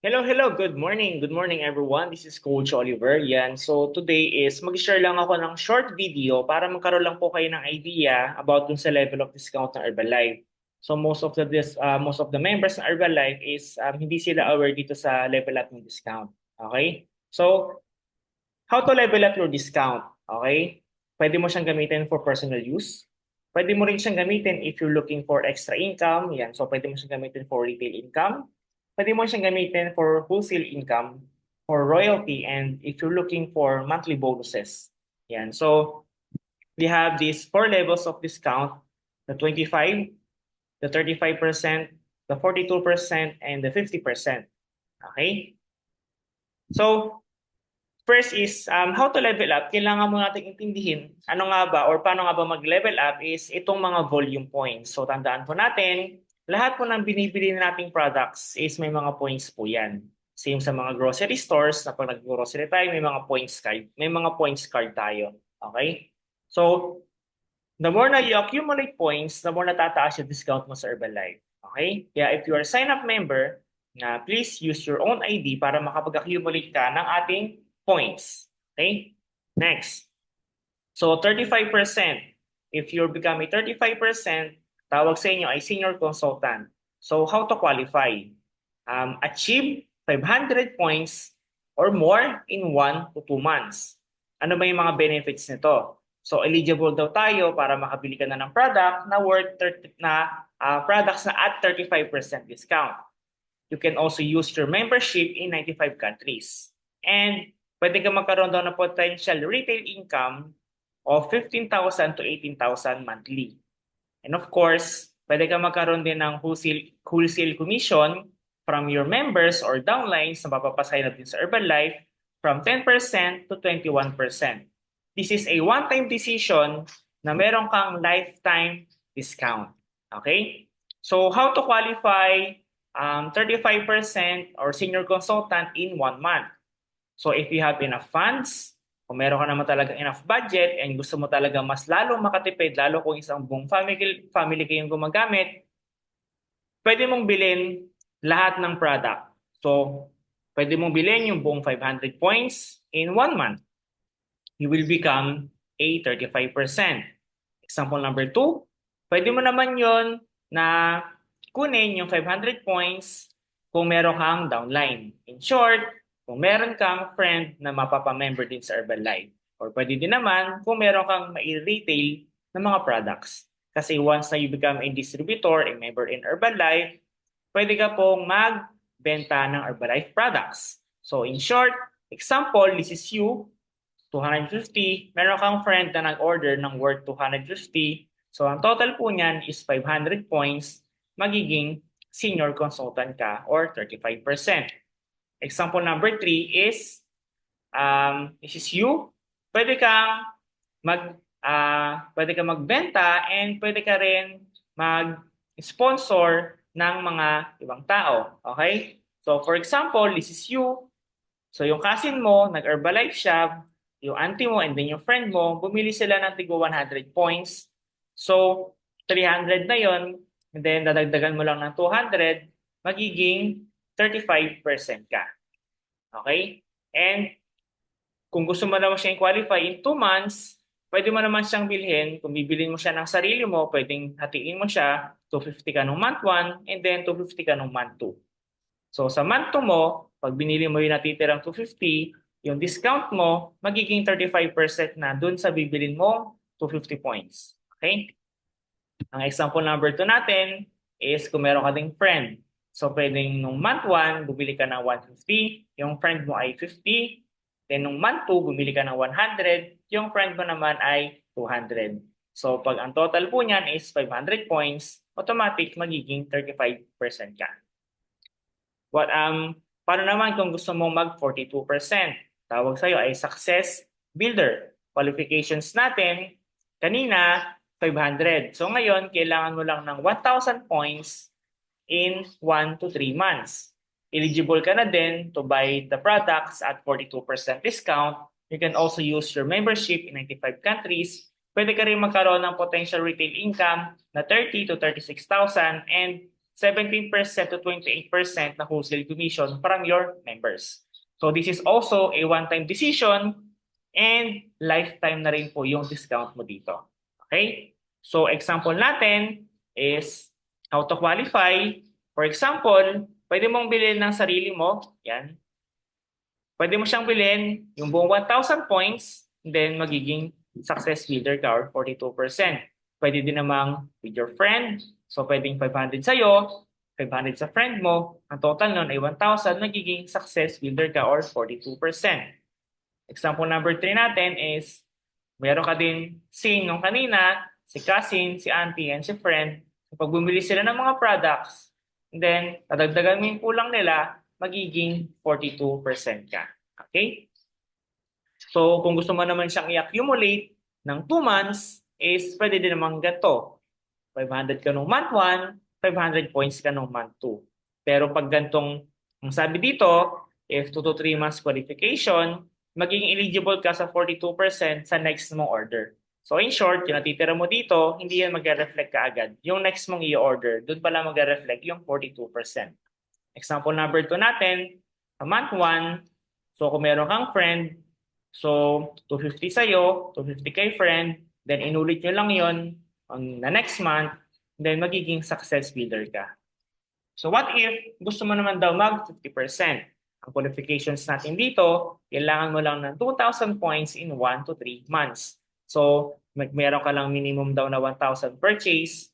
Hello, good morning. Good morning, everyone. This is Coach Oliver. Yan. So, today is mag-share lang ako ng short video para magkaroon lang po kayo ng idea about dun sa level of discount ng Herbalife. So, most of the members ng Herbalife is hindi sila aware dito sa level up ng discount. Okay? So, how to level up your discount? Okay? Pwede mo siyang gamitin for personal use. Pwede mo rin siyang gamitin if you're looking for extra income. Yan. So, pwede mo siyang gamitin for retail income. Pwede mo siyang gamitin for wholesale income, for royalty, and if you're looking for monthly bonuses. Yan. So, we have these four levels of discount, the 25, the 35%, the 42%, and the 50%. Okay? So, first is how to level up. Kailangan mo natin intindihin ano nga ba or paano nga ba mag-level up is itong mga volume points. So tandaan po natin, lahat po ng binibili nating products is may mga points po yan. Same sa mga grocery stores na pag nag-grocery tayo, may mga points card tayo. Okay? So, the more na you accumulate points, the more natataas yung discount mo sa Herbalife. Okay? Kaya if you are a sign-up member, please use your own ID para makapag-accumulate ka ng ating points. Okay? Next. So 35%. If you're becoming 35%, tawag sa inyo ay senior consultant. So how to qualify? Achieve 500 points or more in 1 to 2 months. Ano ba yung mga benefits nito? So eligible daw tayo para makabili ka na ng product na worth 30, products na at 35% discount. You can also use your membership in 95 countries. And pwede ka magkaroon daw ng potential retail income of 15,000 to 18,000 monthly. And of course, pwede ka magkaroon din ng wholesale commission from your members or downlines na mapapasign up din sa Herbalife from 10% to 21%. This is a one-time decision na meron kang lifetime discount. Okay? So how to qualify 35% or senior consultant in 1 month? So if you have enough funds, kung meron ka naman talaga enough budget and gusto mo talaga mas lalong makatipid, lalo kung isang buong family kayong gumagamit, pwede mong bilhin lahat ng product. So, pwede mong bilhin yung buong 500 points in 1 month. You will become a 35%. Example number 2, pwede mo naman yon na kunin yung 500 points kung meron kang downline. In short, kung meron kang friend na mapapamember din sa Herbalife. Or pwede din naman kung meron kang mai-retail na mga products. Kasi once na you become a distributor, a member in Herbalife, pwede ka pong magbenta ng Herbalife products. So in short, example, this is you, 250. Meron kang friend na nag-order ng worth 250. So ang total po niyan is 500 points, magiging senior consultant ka or 35%. Example number 3 is, this is you. Pwede kang pwede kang magbenta and pwede ka rin mag-sponsor ng mga ibang tao. Okay? So for example, this is you. So yung cousin mo, nag-Herbalife siya, yung auntie mo and then yung friend mo, bumili sila ng tigo 100 points. So 300 na yon, and then dadagdagan mo lang ng 200, magiging 35% ka. Okay? And kung gusto mo naman siyang qualify in 2 months, pwede mo naman siyang bilhin. Kung bibilin mo siya ng sarili mo, pwedeng hatiin mo siya, 250 ka nung month 1, and then 250 ka nung month 2. So sa month 2 mo, pag binili mo yung natitirang 250, yung discount mo, magiging 35% na dun sa bibilin mo, 250 points. Okay? Ang example number 2 natin is kung meron ka ding friend. So pwedeng nung month 1, bumili ka ng 150, yung friend mo ay 50. Then nung month 2, bumili ka ng 100, yung friend mo naman ay 200. So pag ang total po niyan is 500 points, automatic magiging 35% ka. Paano naman kung gusto mong mag 42%? Tawag sa'yo ay success builder. Qualifications natin, kanina, 500. So ngayon, kailangan mo lang ng 1,000 points in 1 to 3 months. Eligible ka na din to buy the products at 42% discount. You can also use your membership in 95 countries. Pwede ka rin magkaroon ng potential retail income na 30 to 36,000 and 17% to 28% na wholesale commission from your members. So this is also a one-time decision and lifetime na rin po yung discount mo dito. Okay? So example natin is how to qualify. For example, pwede mong bilhin ng sarili mo. Yan. Pwede mo siyang bilhin yung buong 1,000 points, then magiging success builder ka or 42%. Pwede din namang with your friend. So pwedeng 500 sa'yo, 500 sa friend mo. Ang total nun ay 1,000, magiging success builder ka or 42%. Example number 3 natin is, meron ka din sing nung kanina, si cousin, si auntie, and si friend. Kapag bumili sila ng mga products, and then dadagdagan mo yung kulang nila, magiging 42% ka. Okay? So kung gusto mo naman siyang i-accumulate ng 2 months, is pwede din naman ganito. 500 ka nung month 1, 500 points ka nung month 2. Pero pag gantong, ang sabi dito, if 2 to 3 months qualification, magiging eligible ka sa 42% sa next mong order. So in short, yung natitira mo dito, hindi yan mag-reflect ka agad. Yung next mong i-order, doon pala mag-reflect yung 42%. Example number 2 natin, sa month 1, so kung meron kang friend, so 250 sa'yo, 250 kay friend, then inulit nyo lang yon on the next month, then magiging success builder ka. So what if gusto mo naman daw mag 50%? Ang qualifications natin dito, kailangan mo lang ng 2,000 points in 1 to 3 months. So meron ka lang minimum daw na 1,000 purchase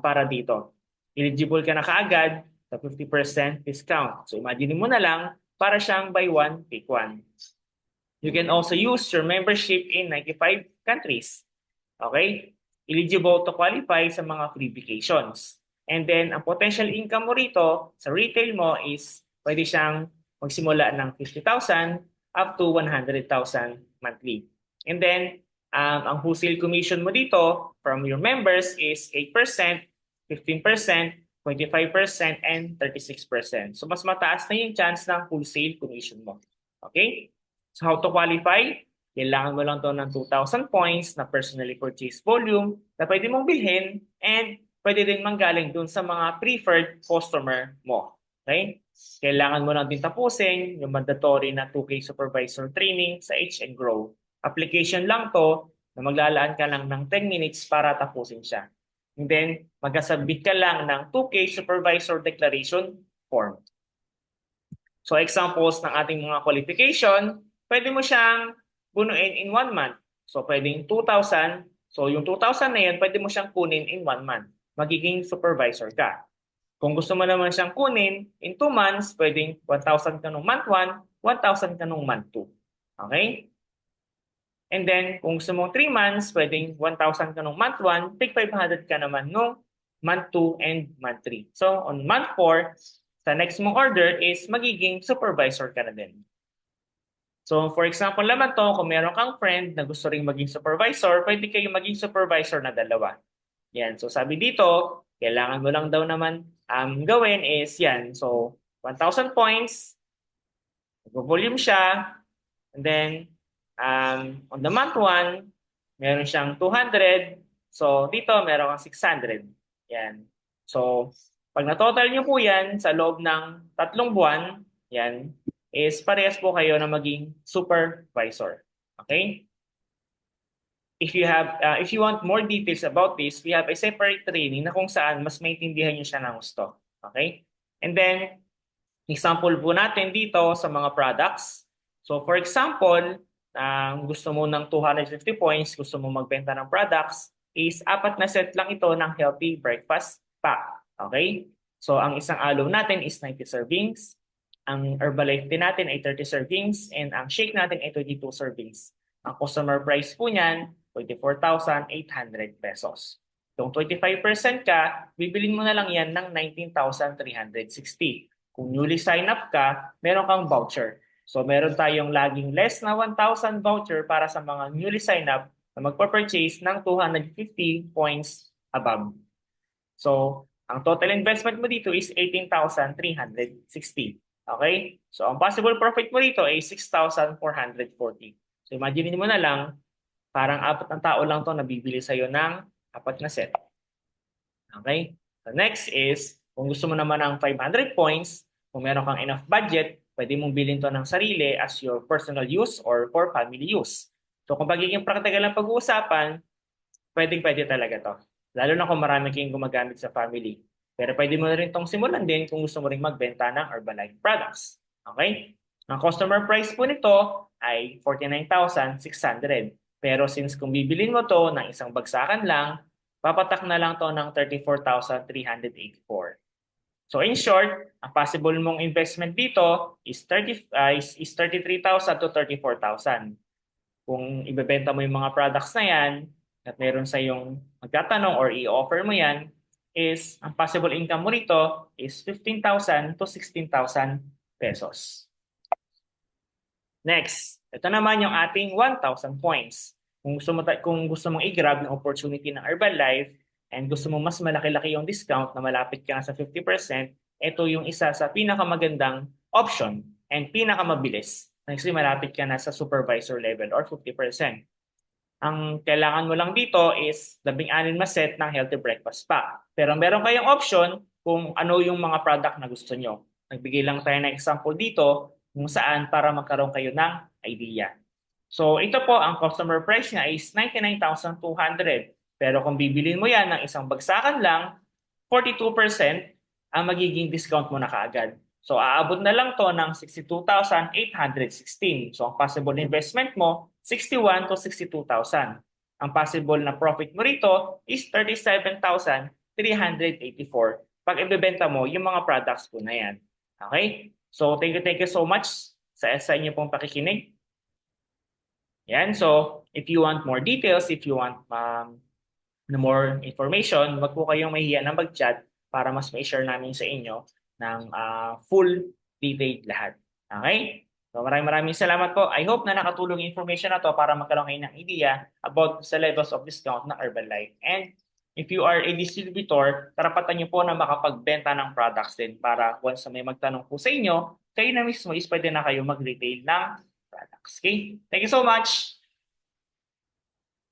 para dito. Eligible ka na kaagad sa 50% discount. So imagine mo na lang, para siyang buy one, take one. You can also use your membership in 95 countries. Okay? Eligible to qualify sa mga free vacations. And then, ang potential income mo rito sa retail mo is pwede siyang magsimula ng 50,000 up to 100,000 monthly. And then, ang wholesale commission mo dito from your members is 8%, 15%, 25%, and 36%. So, mas mataas na yung chance ng wholesale commission mo. Okay? So, how to qualify? Kailangan mo lang to ng 2,000 points na personally purchased volume na pwede mong bilhin and pwede din manggaling dun sa mga preferred customer mo. Okay? Kailangan mo lang din tapusin yung mandatory na 2K supervisor training sa H and Grow. Application lang to na maglalaan ka lang ng 10 minutes para tapusin siya. And then, mag-submit ka lang ng 2K supervisor declaration form. So, examples ng ating mga qualification, pwede mo siyang bunuin in 1 month. So, pwedeng 2,000. So, yung 2,000 na yan, pwede mo siyang kunin in 1 month. Magiging supervisor ka. Kung gusto mo naman siyang kunin in 2 months, pwedeng 1,000 ka nung month 1, 1,000 ka nung month 2. Okay? And then, kung gusto mo 3 months, pwedeng 1,000 ka nung month 1, take 500 ka naman nung month 2 and month 3. So, on month 4, sa next mong order is magiging supervisor ka na din. So, for example naman to, kung meron kang friend na gusto ring maging supervisor, pwede kayo maging supervisor na dalawa. Yan. So, sabi dito, kailangan mo lang daw naman gawin is yan. So, 1,000 points, volume siya, and then, on the month 1, meron siyang 200. So, dito, meron kang 600. Yan. So, pag na-total nyo po yan sa loob ng 3 buwan, yan, is parehas po kayo na maging supervisor. Okay? If you want more details about this, we have a separate training na kung saan mas maintindihan nyo siya ng gusto. Okay? And then, example po natin dito sa mga products. So, for example, gusto mo ng 250 points, gusto mo magbenta ng products, is 4 na set lang ito ng healthy breakfast pack. Okay? So, ang isang aloe natin is 90 servings. Ang Herbalife din natin ay 30 servings. And ang shake natin ay 22 servings. Ang customer price po niyan, 24,800 pesos. Kung 25% ka, bibilin mo na lang yan ng 19,360. Kung newly sign up ka, meron kang voucher. So, meron tayong laging less na 1,000 voucher para sa mga newly sign up na magpa-purchase ng 250 points above. So, ang total investment mo dito is 18,360. Okay? So, ang possible profit mo dito ay 6,440. So, imagine mo na lang, parang 4 na tao lang to nabibili sa'yo ng 4 na set. Okay? So, next is, Kung gusto mo naman ng 500 points, kung meron kang enough budget, pwede mong bilhin to ng sarili as your personal use or for family use. So kung pagiging practical ang pag-uusapan, pwedeng-pwede talaga to. Lalo na kung marami kayong gumagamit sa family. Pero pwede mo na rin tong simulan din kung gusto mo rin magbenta ng Herbalife products. Okay? Ang customer price po nito ay 49,600. Pero since kung bibilin mo to ng isang bagsakan lang, papatak na lang to ng 34,384. So in short, ang possible mong investment dito is 33,000 to 34,000. Kung ibebenta mo yung mga products na yan at meron sa yung magtatanong or i-offer mo yan, is ang possible income mo rito is 15,000 to 16,000 pesos. Next, ito naman yung ating 1,000 points. Kung gusto mong i-grab yung opportunity ng Herbalife and gusto mong mas malaki-laki yung discount na malapit ka na sa 50%, ito yung isa sa pinakamagandang option and pinakamabilis. Kasi malapit ka na sa supervisor level or 50%. Ang kailangan mo lang dito is 16 na set ng healthy breakfast pack. Pero meron kayong option kung ano yung mga product na gusto nyo. Nagbigay lang tayo ng example dito kung saan para magkaroon kayo ng idea. So ito po, ang customer price niya is 99,200. Pero kung bibilin mo yan ng isang bagsakan lang, 42% ang magiging discount mo na kaagad. So aabot na lang to ng 62,816. So ang possible investment mo, 61 to 62,000. Ang possible na profit mo rito is 37,384 pag ibebenta mo yung mga products po na yan. Okay? So thank you so much sa inyo pong pakikinig. Yan, so if you want more details, if you want more information, wag po kayong mahiya na mag-chat para mas ma-share namin sa inyo ng full detailed lahat. Okay? So maraming salamat po. I hope na nakatulong yung information na to para magkaroon kayo ng idea about sa levels of discount ng Herbalife. And if you are a distributor, karapatan nyo po na makapagbenta ng products din para once may magtanong po sa inyo, kayo na mismo is pwede na kayo mag-retail ng products. Okay? Thank you so much!